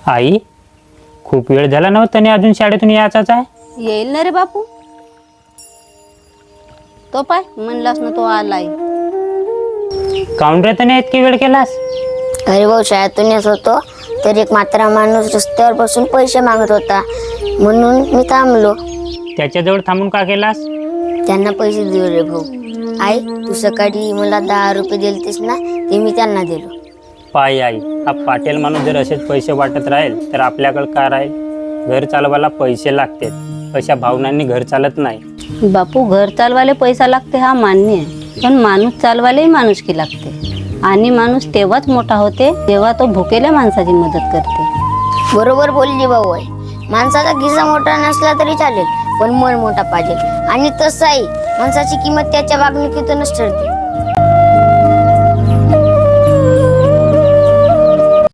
आई, खूप वेळ झाला नव्हता आणि अजून शाळेतून यायचाच आहे. येईल ना रे बापू. तो पाय म्हणलास ना तो आलाय. काऊन रे त्याने इतकी वेळ केलास? अरे भाऊ, शाळेतून येत होतो तर एक म्हातारा माणूस रस्त्यावर बसून पैसे मागत होता, म्हणून मी थांबलो. त्याच्याजवळ थांबून का केलास? त्यांना पैसे दिले रे भाऊ. आई, तू सकाळी मला 10 रुपये दिलतेस ना, ते मी त्यांना दिलो. पाय आई, हा पाटील माणूस जर असेच पैसे वाटत राहील तर आपल्याकडे काय राहील? घर चालवायला पैसे लागतात, अशा भावनांनी घर चालत नाही. बापू, घर चालवायला पैसा लागते हा मान्य आहे, पण माणूस चालवायलाही माणुसकी लागते. आणि माणूस तेव्हाच मोठा होते जेव्हा तो भुकेल्या माणसाची मदत करते. बरोबर बोलली भाऊ आहे. माणसाचा खिसा मोठा नसला तरी चालेल, पण मन मोठा पाहिजे. आणि तसंही माणसाची किंमत त्याच्या वागणुकीतूनच ठरते.